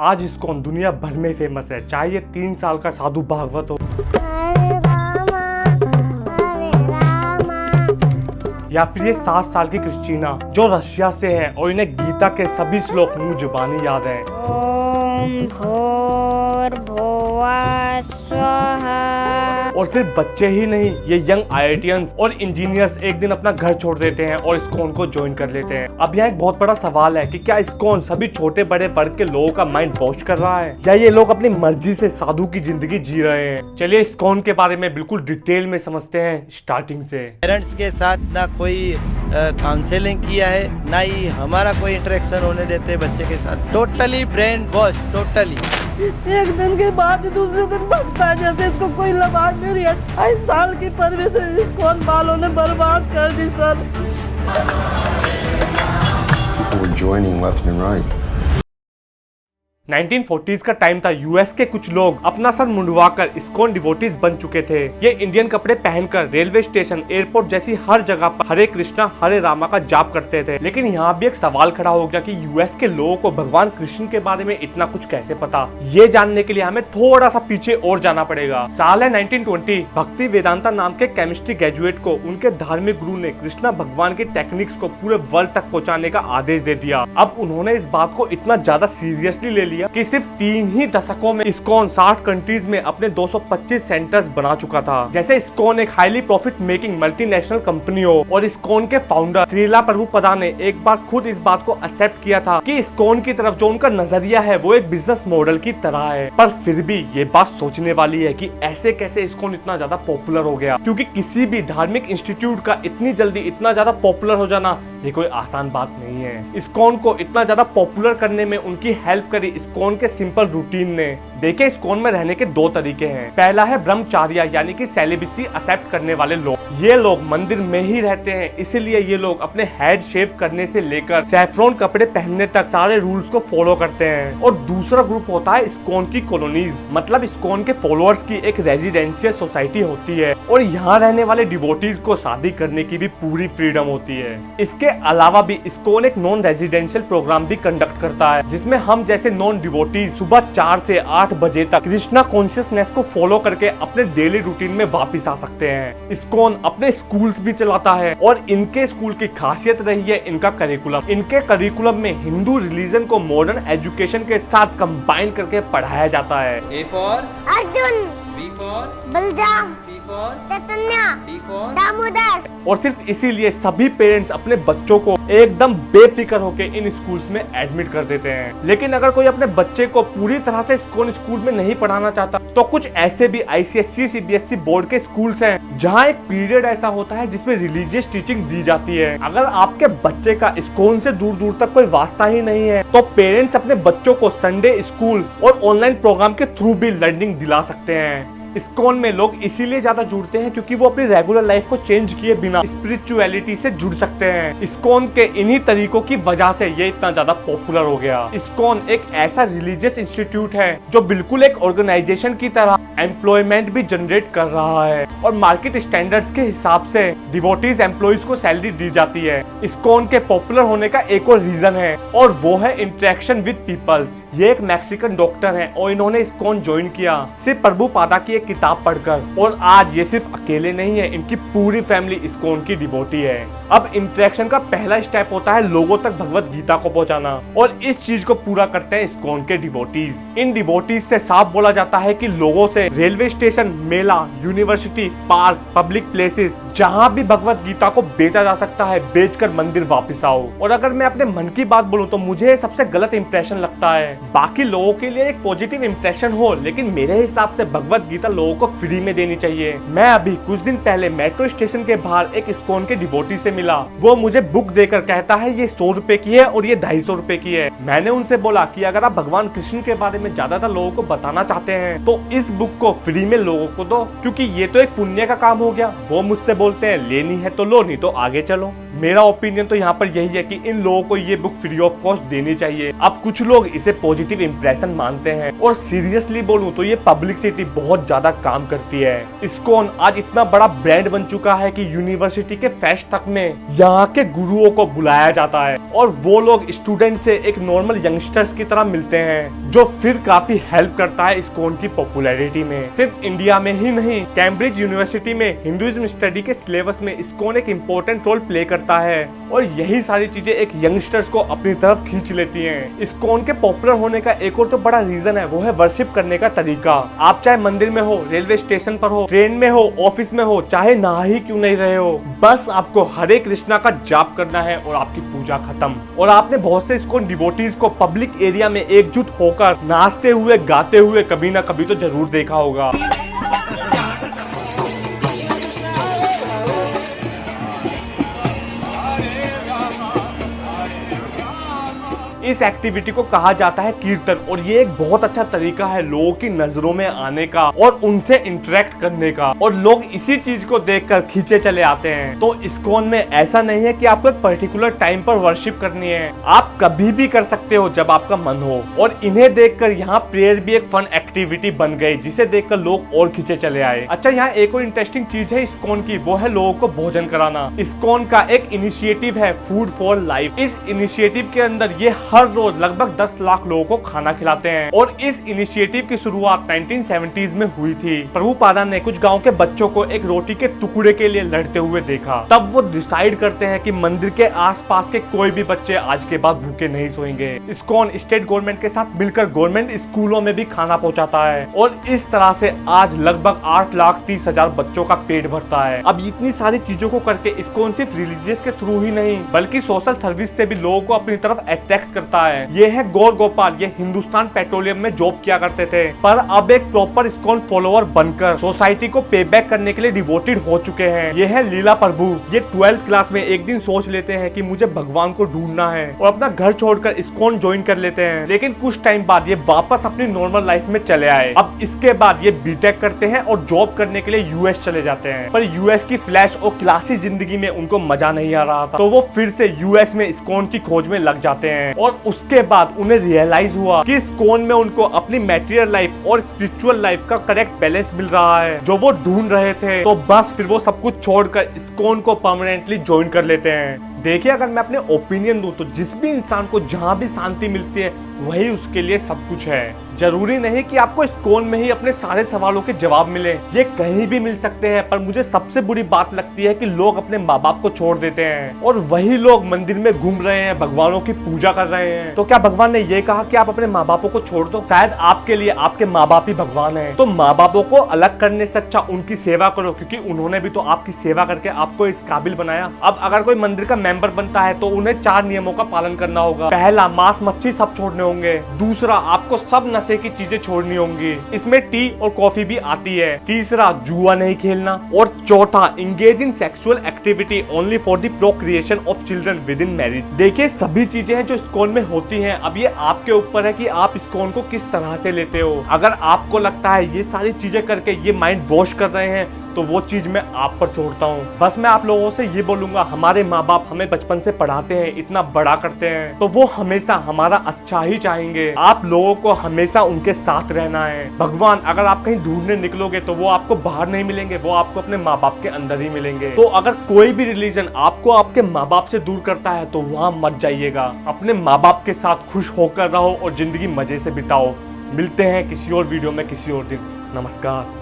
आज इस्कॉन दुनिया भर में फेमस है, चाहे ये 3 साल का साधु भागवत हो या फिर ये 7 साल की क्रिस्टीना जो रशिया से है और इन्हें गीता के सभी श्लोक मुंह जुबानी याद है। ओम भूर्भुवः स्वः। और सिर्फ बच्चे ही नहीं, ये यंग आईआईटीएंस और इंजीनियर्स एक दिन अपना घर छोड़ देते हैं और इस्कॉन को ज्वाइन कर लेते हैं। अब यहाँ एक बहुत बड़ा सवाल है कि क्या इस्कॉन सभी छोटे बड़े वर्ग के लोगों का माइंड वॉश कर रहा है या ये लोग अपनी मर्जी से साधु की जिंदगी जी रहे हैं। चलिए इस्कॉन के बारे में बिल्कुल डिटेल में समझते हैं स्टार्टिंग से। पेरेंट्स के साथ ना कोई काउंसलिंग किया है, ना ही हमारा कोई इंटरेक्शन होने देते बच्चे के साथ। Totally brain wash, totally. एक दिन के बाद दूसरे दिन भगता है जैसे इसको कोई लबाड़ नहीं रही है। 28 साल की परवरिश इसको बालों ने बर्बाद कर दी sir. People were joining left and right. 1940s का टाइम था। यूएस के कुछ लोग अपना सर मुंडवाकर इस्कॉन डिवोटीज बन चुके थे। ये इंडियन कपड़े पहनकर रेलवे स्टेशन, एयरपोर्ट जैसी हर जगह पर हरे कृष्णा हरे रामा का जाप करते थे। लेकिन यहाँ भी एक सवाल खड़ा हो गया कि यूएस के लोगों को भगवान कृष्ण के बारे में इतना कुछ कैसे पता। ये जानने के लिए हमें थोड़ा सा पीछे और जाना पड़ेगा। साल है 1920। भक्ति वेदांता नाम के केमिस्ट्री ग्रेजुएट को उनके धार्मिक गुरु ने कृष्णा भगवान की टेक्निक्स को पूरे वर्ल्ड तक पहुँचाने का आदेश दे दिया। अब उन्होंने इस बात को इतना ज्यादा सीरियसली ले लिया कि सिर्फ 3 ही दशकों में इस्कॉन 60 कंट्रीज में अपने 225 सेंटर्स बना चुका था। जैसे इस्कॉन एक highly profit making multinational company हो। और इस्कॉन के फाउंडर श्रीला प्रभुपादा ने एक बार खुद इस बात को एक्सेप्ट किया था कि इस्कॉन की तरफ जो उनका नजरिया है वो एक बिजनेस मॉडल की तरह है। पर फिर भी ये बात सोचने वाली है कि ऐसे कैसे इस्कॉन इतना ज्यादा पॉपुलर हो गया, क्योंकि किसी भी धार्मिक इंस्टीट्यूट का इतनी जल्दी इतना ज्यादा पॉपुलर हो जाना ये कोई आसान बात नहीं है। इस्कॉन को इतना ज्यादा पॉपुलर करने में उनकी हेल्प करी इस्कॉन के सिंपल रूटीन ने। देखिए इस्कॉन में रहने के 2 तरीके हैं। पहला है ब्रह्मचार्य यानी कि सेलिबेसी एक्सेप्ट करने वाले लोग। ये लोग मंदिर में ही रहते हैं, इसीलिए ये लोग अपने हेड शेव करने से लेकर सैफ्रॉन कपड़े पहनने तक सारे रूल्स को फॉलो करते हैं। और दूसरा ग्रुप होता है इस्कॉन की कॉलोनीज, मतलब इस्कॉन के फॉलोअर्स की एक रेजिडेंशियल सोसाइटी होती है और यहाँ रहने वाले डिवोटीज को शादी करने की भी पूरी फ्रीडम होती है। इसके अलावा भी इस्कॉन एक नॉन रेजिडेंशियल प्रोग्राम भी कंडक्ट करता है, जिसमें हम जैसे नॉन डिवोटीज सुबह 4 से 8 बजे तक कृष्णा कॉन्शियसनेस को फॉलो करके अपने डेली रूटीन में वापस आ सकते हैं। इस्कॉन अपने स्कूल्स भी चलाता है और इनके स्कूल की खासियत रही है इनका करिकुलम। इनके करिकुलम में हिंदू रिलीजन को मॉडर्न एजुकेशन के साथ कंबाइन करके पढ़ाया जाता है। A for Arjun, B for Balram, C for Chaitanya, D for Damodar. और सिर्फ इसीलिए सभी पेरेंट्स अपने बच्चों को एकदम बेफिक्र होकर इन स्कूल्स में एडमिट कर देते हैं। लेकिन अगर कोई अपने बच्चे को पूरी तरह से इस्कॉन स्कूल में नहीं पढ़ाना चाहता तो कुछ ऐसे भी आईसीएसई सीबीएसई बोर्ड के स्कूल्स हैं जहां एक पीरियड ऐसा होता है जिसमें रिलीजियस टीचिंग दी जाती है। अगर आपके बच्चे का इस्कॉन से दूर दूर तक कोई वास्ता ही नहीं है तो पेरेंट्स अपने बच्चों को संडे स्कूल और ऑनलाइन प्रोग्राम के थ्रू भी लर्निंग दिला सकते हैं। इस्कॉन में लोग इसीलिए ज्यादा जुड़ते हैं क्योंकि वो अपनी रेगुलर लाइफ को चेंज किए बिना स्पिरिचुअलिटी से जुड़ सकते हैं। इस्कॉन के इन्हीं तरीकों की वजह से ये इतना ज्यादा पॉपुलर हो गया। इस्कॉन एक ऐसा रिलीजियस इंस्टीट्यूट है जो बिल्कुल एक ऑर्गेनाइजेशन की तरह एम्प्लॉयमेंट भी जनरेट कर रहा है और मार्केट स्टैंडर्ड्स के हिसाब से डिवोटीज एम्प्लॉइज को सैलरी दी जाती है। इस्कॉन के पॉपुलर होने का एक और रीजन है और वो है इंटरेक्शन विद पीपल्स। ये एक मैक्सिकन डॉक्टर हैं और इन्होंने इस्कॉन ज्वाइन किया सिर्फ प्रभुपादा की एक किताब पढ़कर। और आज ये सिर्फ अकेले नहीं है, इनकी पूरी फैमिली इस्कॉन की डिवोटी है। अब इंटरेक्शन का पहला स्टेप होता है लोगों तक भगवत गीता को पहुंचाना और इस चीज को पूरा करते हैं इस्कॉन के डिवोटीज। इन डिवोटीज से साफ बोला जाता है कि लोगों से रेलवे स्टेशन, मेला, यूनिवर्सिटी, पार्क, पब्लिक प्लेसेस जहाँ भी भगवत गीता को बेचा जा सकता है बेचकर मंदिर वापिस आओ। और अगर मैं अपने मन की बात बोलूं तो मुझे सबसे गलत इंप्रेशन लगता है। बाकी लोगों के लिए एक पॉजिटिव इंप्रेशन हो, लेकिन मेरे हिसाब से भगवत गीता लोगों को फ्री में देनी चाहिए। मैं अभी कुछ दिन पहले मेट्रो स्टेशन के बाहर एक इस्कॉन के डिवोटी से मिला। वो मुझे बुक देकर कहता है ये 100 रुपए की है और ये 250 रुपए की है। मैंने उनसे बोला कि अगर आप भगवान कृष्ण के बारे में ज्यादातर लोगों को बताना चाहते हैं तो इस बुक को फ्री में लोगों को दो, क्योंकि ये तो एक पुण्य का काम हो गया। वो मुझसे बोलते हैं लेनी है तो लो, नहीं तो आगे चलो। मेरा ओपिनियन तो यहाँ पर यही है कि इन लोगों को ये बुक फ्री ऑफ कॉस्ट देनी चाहिए। अब कुछ लोग इसे पॉजिटिव इंप्रेशन मानते हैं और सीरियसली बोलूं तो ये पब्लिसिटी बहुत ज्यादा काम करती है। इस्कॉन आज इतना बड़ा ब्रांड बन चुका है कि यूनिवर्सिटी के फेस्ट तक में में यहाँ के गुरुओं को बुलाया जाता है और वो लोग स्टूडेंट से एक नॉर्मल यंगस्टर्स की तरह मिलते हैं, जो फिर काफी हेल्प करता है इस्कॉन की पॉपुलैरिटी में। सिर्फ इंडिया में ही नहीं, कैम्ब्रिज यूनिवर्सिटी में हिंदुइज्म स्टडी के सिलेबस में इस्कॉन एक इम्पोर्टेंट रोल प्ले करता है और यही सारी चीजें एक यंगस्टर्स को अपनी तरफ खींच लेती हैं। इस्कॉन के पॉपुलर होने का एक और जो बड़ा रीजन है वो है वर्शिप करने का तरीका। आप चाहे मंदिर में हो, रेलवे स्टेशन पर हो, ट्रेन में हो, ऑफिस में हो, चाहे ना ही क्यों नहीं रहे हो, बस आपको हरे कृष्णा का जाप करना है और आपकी पूजा खत्म। और आपने बहुत से इस्कॉन डिवोटीज को पब्लिक एरिया में एकजुट होकर नाचते हुए गाते हुए कभी ना कभी तो जरूर देखा होगा। इस एक्टिविटी को कहा जाता है कीर्तन और ये एक बहुत अच्छा तरीका है लोगों की नजरों में आने का और उनसे इंटरेक्ट करने का, और लोग इसी चीज को देखकर खींचे चले आते हैं। तो इस्कॉन में ऐसा नहीं है कि आपको एक पर्टिकुलर टाइम पर वर्शिप करनी है, आप कभी भी कर सकते हो जब आपका मन हो। और इन्हें देखकर यहाँ प्रेयर भी एक फन एक्टिविटी बन गई जिसे देखकर लोग और खींचे चले आए। अच्छा, यहाँ एक और इंटरेस्टिंग चीज है इस्कॉन की, वो है लोगों को भोजन कराना। इस्कॉन का एक इनिशिएटिव है फूड फॉर लाइफ। इस इनिशिएटिव के अंदर ये हर रोज लगभग 10 लाख लोगों को खाना खिलाते हैं और इस इनिशिएटिव की शुरुआत 1970s में हुई थी। प्रभुपादा ने कुछ गांव के बच्चों को एक रोटी के टुकड़े के लिए लड़ते हुए देखा। तब वो डिसाइड करते हैं कि मंदिर के आसपास के कोई भी बच्चे आज के बाद भूखे नहीं सोएंगे। इस्कॉन स्टेट गवर्नमेंट के साथ मिलकर गवर्नमेंट स्कूलों में भी खाना पहुंचाता है और इस तरह से आज लगभग 8,30,000 बच्चों का पेट भरता है। अब इतनी सारी चीजों को करके इस्कॉन सिर्फ रिलीजियस के थ्रू ही नहीं बल्कि सोशल सर्विस से भी लोगों को अपनी तरफ अट्रैक्ट करता है। ये है गौर गोपाल, ये हिंदुस्तान पेट्रोलियम में जॉब किया करते थे पर अब एक प्रॉपर इस्कॉन फॉलोअर बनकर सोसाइटी को पे बैक करने के लिए डिवोटेड हो चुके हैं। ये है लीला प्रभु, ये 12th क्लास में एक दिन सोच लेते हैं कि मुझे भगवान को ढूंढना है और अपना घर छोड़कर इस्कॉन ज्वाइन कर लेते हैं, लेकिन कुछ टाइम बाद ये वापस अपनी नॉर्मल लाइफ में चले आए। अब इसके बाद ये बीटेक करते हैं और जॉब करने के लिए यूएस चले जाते हैं, पर यूएस की फ्लैश और क्लासी जिंदगी में उनको मजा नहीं आ रहा था, तो वो फिर से यूएस में इस्कॉन की खोज में लग जाते हैं। और उसके बाद उन्हें रियलाइज हुआ कि इस्कॉन में उनको अपनी मैटेरियल लाइफ और स्पिरिचुअल लाइफ का करेक्ट बैलेंस मिल रहा है जो वो ढूंढ रहे थे। तो बस फिर वो सब कुछ छोड़कर इस्कॉन को परमानेंटली ज्वाइन कर लेते हैं। देखिए, अगर मैं अपने ओपिनियन दूं तो जिस भी इंसान को जहां भी शांति मिलती है वही उसके लिए सब कुछ है। जरूरी नहीं कि आपको इस्कॉन में ही अपने सारे सवालों के जवाब मिले, ये कहीं भी मिल सकते हैं। पर मुझे सबसे बुरी बात लगती है कि लोग अपने माँ बाप को छोड़ देते हैं और वही लोग मंदिर में घूम रहे हैं, भगवानों की पूजा कर रहे हैं। तो क्या भगवान ने ये कहा कि आप अपने माँ बापों को छोड़ दो? शायद आपके लिए आपके माँ बाप ही भगवान है। तो माँ बापों को अलग करने से अच्छा उनकी सेवा करो, क्योंकि उन्होंने भी तो आपकी सेवा करके आपको इस काबिल बनाया। अब अगर कोई मंदिर का मेंबर बनता है तो उन्हें 4 नियमों का पालन करना होगा। पहला, मांस मच्छी सब छोड़ने होंगे। दूसरा, आपको सब नशे की चीजें छोड़नी होंगी, इसमें टी और कॉफी भी आती है। तीसरा, जुआ नहीं खेलना। और चौथा, engage in sexual activity only for the procreation of children with in marriage. देखिए, सभी चीजें हैं जो इस्कॉन में होती हैं। अब ये आपके ऊपर है कि आप इस्कॉन को किस तरह से लेते हो। अगर आपको लगता है ये सारी चीजें करके ये माइंड वॉश कर रहे हैं तो वो चीज मैं आप पर छोड़ता हूँ। बस मैं आप लोगों से ये बोलूंगा, हमारे माँ बाप हमें बचपन से पढ़ाते हैं, इतना बड़ा करते हैं, तो वो हमेशा हमारा अच्छा ही चाहेंगे। आप लोगों को हमेशा उनके साथ रहना है। भगवान अगर आप कहीं ढूंढने निकलोगे तो वो आपको बाहर नहीं मिलेंगे, वो आपको अपने माँ बाप के अंदर ही मिलेंगे। तो अगर कोई भी रिलीजन आपको आपके माँ बाप से दूर करता है तो वहाँ मत जाइएगा। अपने माँ बाप के साथ खुश होकर रहो और जिंदगी मजे से बिताओ। मिलते हैं किसी और वीडियो में किसी और दिन। नमस्कार।